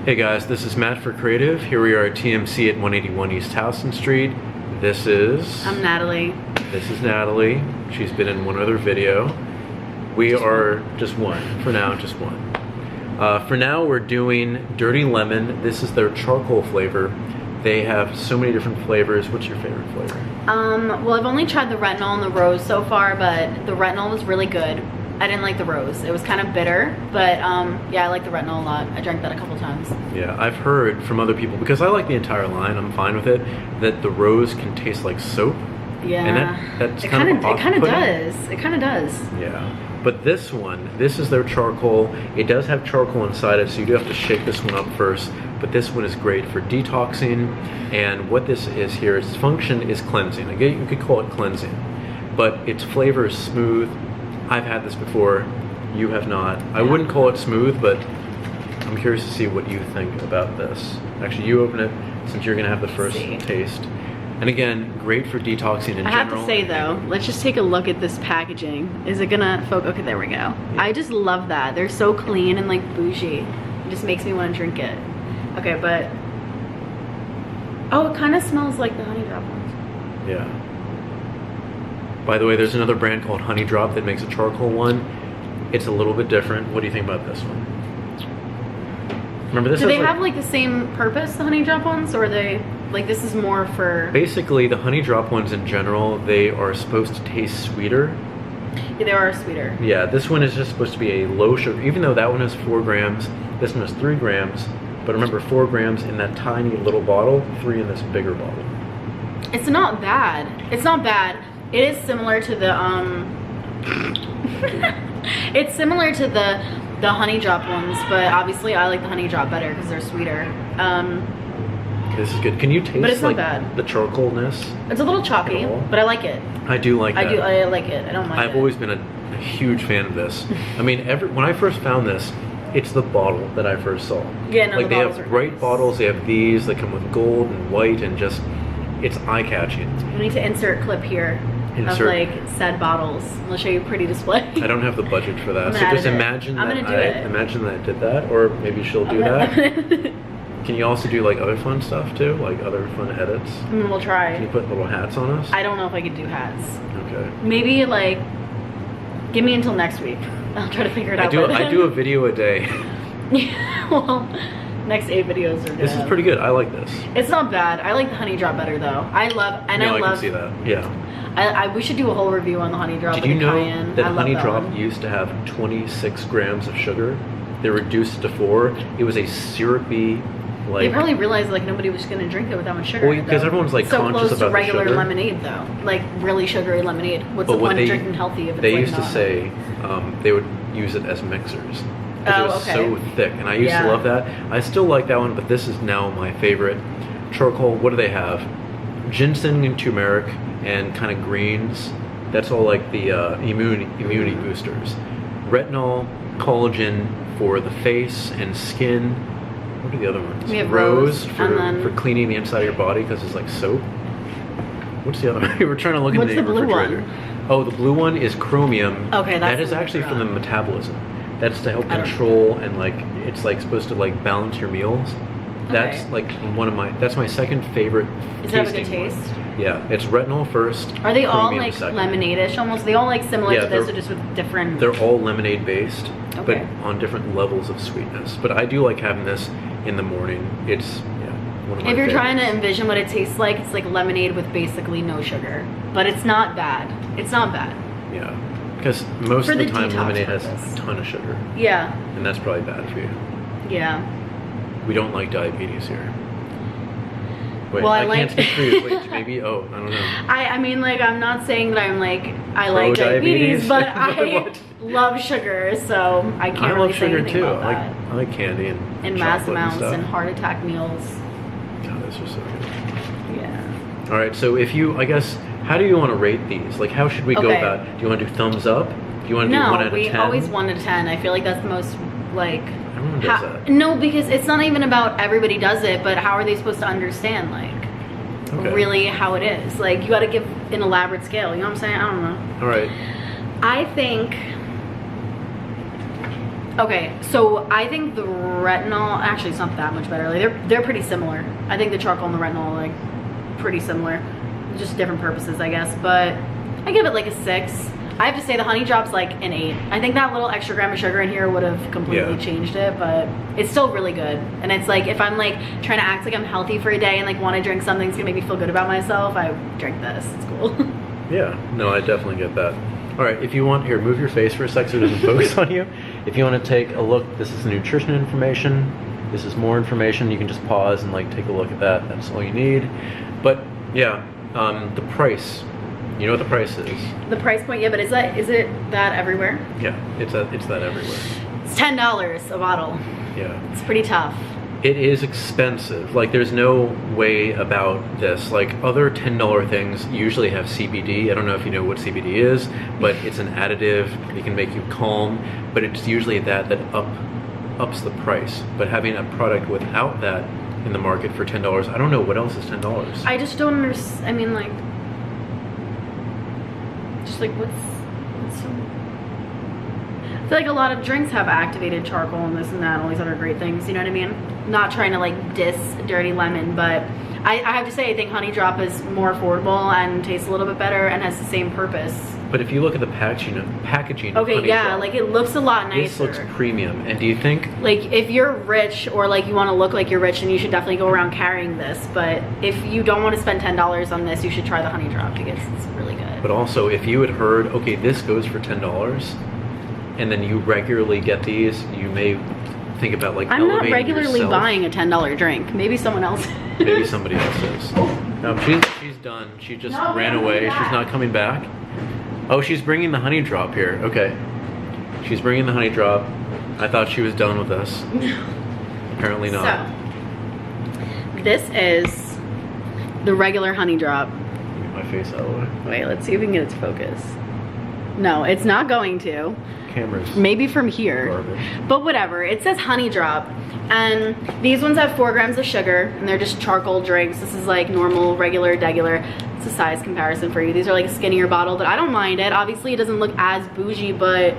Hey guys, this is Matt for Creative. Here we are at TMC at 181 East Houston Street. This is... I'm Natalie. This is Natalie. She's been in one other video. We are just one. For now, just one. For now, we're doing Dirty Lemon. This is their charcoal flavor. They have so many different flavors. What's your favorite flavor? Well, I've only tried the retinol and the rose so far, but the retinol was really good. I didn't like the rose. It was kind of bitter, but yeah, I like the retinol a lot. I drank that a couple times. Yeah, I've heard from other people, because I like the entire line, I'm fine with it, that the rose can taste like soap. Yeah, and that's it kind of does. It kind of does. Yeah, but this one, this is their charcoal. It does have charcoal inside it, so you do have to shake this one up first. But this one is great for detoxing, and what this is here, its function is cleansing. Again, you could call it cleansing, but its flavor is smooth. I've had this before, you have not. I wouldn't call it smooth, but I'm curious to see what you think about this. Actually, you open it, since you're gonna have the first taste. And again, great for detoxing in general. I have to say though, let's just take a look at this packaging. Is it gonna focus? Okay, there we go. Yeah. I just love that. They're so clean and like bougie. It just makes me want to drink it. Okay, but, oh, it kind of smells like the honey drop ones. Yeah. By the way, there's another brand called Honey Drop that makes a charcoal one. It's a little bit different. What do you think about this one? Remember this? Do they have like the same purpose, the Honey Drop ones, or are they like this is more for? Basically, the Honey Drop ones in general, they are supposed to taste sweeter. Yeah, they are sweeter. Yeah, this one is just supposed to be a low sugar. Even though that one has 4 grams, this one has 3 grams. But remember, 4 grams in that tiny little bottle, 3 in this bigger bottle. It's not bad. It's not bad. It is similar to the it's similar to the honey drop ones, but obviously I like the honey drop better because they're sweeter. This is good. Can you taste but it's like not bad. The charcoalness? It's a little chalky, but I like it. I do like that. I like it. I don't mind I've always been a huge fan of this. I mean, when I first found this, it's the bottle that I first saw. Yeah, no, like they have bright bottles. They have these that come with gold and white, and just it's eye-catching. We need to insert clip here of like said bottles. I'll show you a pretty display. I don't have the budget for that, so just imagine that imagine that I did that, or maybe she'll do that. Can you also do like other fun stuff too, like other fun edits? We'll try. Can you put little hats on us? I don't know if I could do hats. Okay. Maybe like, give me until next week. I'll try to figure it out. I do a video a day. Yeah, well, next 8 videos are good. This is pretty good. I like this. It's not bad. I like the honey drop better though. I can see that. Yeah. We should do a whole review on the honey drop. Did you know that honey drop used to have 26 grams of sugar? They reduced it to 4. It was a syrupy, like... They probably realized like nobody was going to drink it with that much sugar. Well, because everyone's like conscious about the sugar. So close to regular lemonade though. Like really sugary lemonade. What's the point of drinking healthy if it's they like used to say they would use it as mixers. Because it was so thick, and I used to love that. I still like that one, but this is now my favorite. Charcoal, what do they have? Ginseng and turmeric and kind of greens. That's all like the immunity boosters. Retinol, collagen for the face and skin. What are the other ones? We have rose for cleaning the inside of your body because it's like soap. What's the other one? We were trying to look in the refrigerator. Oh, the blue one is chromium. Okay, that is actually for the metabolism. That's to help control and like it's like supposed to like balance your meals. That's like that's my second favorite. Is that a good taste? Yeah, it's retinol first. Are they all like lemonade-ish almost? They all like similar to this, or just with different? They're all lemonade based, but on different levels of sweetness. But I do like having this in the morning. It's one of my If you're favorites. trying to envision what it tastes like, it's like lemonade with basically no sugar, but it's not bad. It's not bad. Yeah, because most of the time lemonade has a ton of sugar. Yeah. And that's probably bad for you. Yeah. We don't like diabetes here. Wait, well, I can't speak for you. Wait, maybe, I don't know. I mean, like, I'm not saying that I'm like, I like diabetes, but I love sugar, so I can't really say anything about that. I like candy and in mass amounts and heart attack meals. God, those are so good. Yeah. All right, so if you, I guess, how do you want to rate these? Like, how should we go about it? Do you want to do thumbs up? Do you want to do 1 out of 10? No, we always 1 out of 10. I feel like that's the most, like... Everyone does that. No, because it's not even about everybody does it, but how are they supposed to understand, like, really how it is? Like, you got to give an elaborate scale, you know what I'm saying? I don't know. All right. I think Okay, so I think the retinol, actually it's not that much better. Like they're pretty similar. I think the charcoal and the retinol are like pretty similar. Just different purposes, I guess. But I give it like a 6. I have to say the honey drop's like an 8. I think that little extra gram of sugar in here would have completely changed it, but it's still really good. And it's like, if I'm like trying to act like I'm healthy for a day and like want to drink something that's gonna make me feel good about myself, I drink this. It's cool. Yeah, no, I definitely get that. All right, if you want, here, move your face for a sec so it doesn't focus on you. If you want to take a look, this is the nutrition information. This is more information. You can just pause and like take a look at that. That's all you need. But yeah, the price. You know what the price is? The price point, yeah, but is it that everywhere? Yeah, it's that everywhere. It's $10 a bottle. Yeah. It's pretty tough. It is expensive. Like, there's no way about this. Like, other $10 things usually have CBD. I don't know if you know what CBD is, but it's an additive. It can make you calm, but it's usually that ups the price. But having a product without that in the market for $10, I don't know what else is $10. I just don't understand. I mean, like, just like what's so... I feel like a lot of drinks have activated charcoal and this and that and all these other great things, you know what I mean? Not trying to like diss Dirty Lemon, but I have to say I think Honey Drop is more affordable and tastes a little bit better and has the same purpose. But if you look at the packaging of okay, yeah, Drop, like it looks a lot nicer. This looks premium. And do you think, like, if you're rich or like you want to look like you're rich, then you should definitely go around carrying this. But if you don't want to spend $10 on this, you should try the Honey Drop because it's really good. But also, if you had heard, okay, this goes for $10, and then you regularly get these, you may think about like I'm not elevating regularly yourself. buying a $10 drink. Maybe someone else. Maybe somebody else is. No, she's done. She just ran away. She's not coming back. Oh, she's bringing the Honey Drop here. Okay. She's bringing the Honey Drop. I thought she was done with us. Apparently not. So, this is the regular Honey Drop. Get my face out of the way. Wait, let's see if we can get it to focus. No, it's not going to. Cameras. Maybe from here. Garbage. But whatever. It says Honey Drop. And these ones have 4 grams of sugar, and they're just charcoal drinks. This is like normal, regular, degular. It's a size comparison for you. These are like a skinnier bottle, but I don't mind it. Obviously, it doesn't look as bougie, but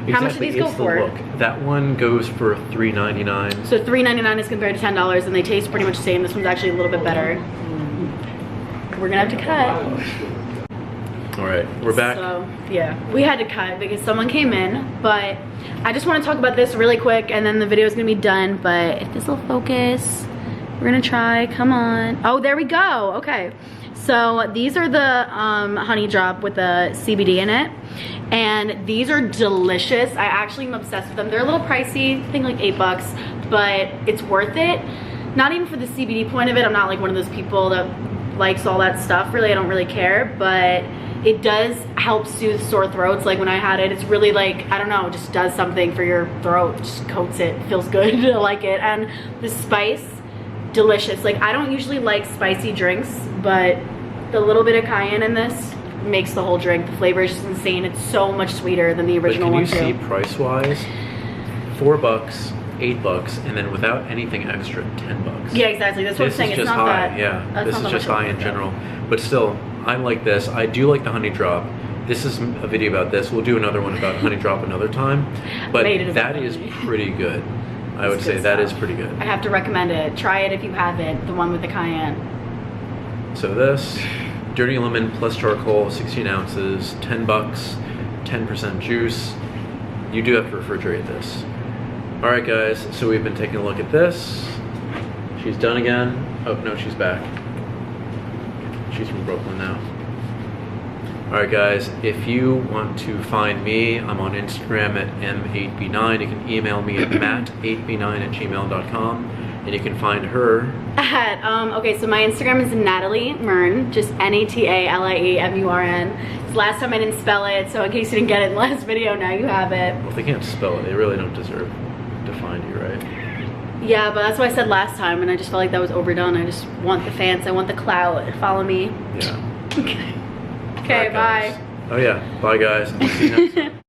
how much do these go for? Look. That one goes for $3.99. So $3.99 is compared to $10, and they taste pretty much the same. This one's actually a little bit better. We're gonna have to cut. All right, we're back. So, yeah, we had to cut because someone came in, but I just want to talk about this really quick, and then the video is gonna be done. But if this will focus, we're gonna try. Come on. Oh, there we go. Okay. So these are the Honey Drop with the CBD in it, and these are delicious. I actually am obsessed with them. They're a little pricey, I think like $8, but it's worth it. Not even for the CBD point of it. I'm not like one of those people that likes all that stuff. Really, I don't really care, but it does help soothe sore throats. Like when I had it, it's really like, I don't know, just does something for your throat, just coats it, feels good. I like it. And the spice, delicious. Like, I don't usually like spicy drinks, but the little bit of cayenne in this makes the whole drink. The flavor is just insane. It's so much sweeter than the original one too. Can you see price-wise? $4, $8, and then without anything extra, $10. Yeah, exactly. That's what I'm saying. It's not that. Yeah, this is just high in general. But still, I like this. I do like the Honey Drop. This is a video about this. We'll do another one about Honey Drop another time. But that is pretty good. I would say that is pretty good. I have to recommend it. Try it if you haven't. The one with the cayenne. So this, Dirty Lemon plus charcoal, 16 ounces, $10, 10% juice. You do have to refrigerate this. All right, guys, so we've been taking a look at this. She's done again. Oh, no, she's back. She's from Brooklyn now. All right, guys, if you want to find me, I'm on Instagram at M8B9. You can email me at matt8b9@gmail.com. And you can find her at, okay, so my Instagram is Natalie Murn, just NATALIEMURN. Last time I didn't spell it, so in case you didn't get it in the last video, now you have it. Well, if they can't spell it, they really don't deserve to find you, right? Yeah, but that's what I said last time, and I just felt like that was overdone. I just want the fans, I want the clout. Follow me. Yeah. Okay. Okay, bye. Oh yeah, bye guys. See you next time.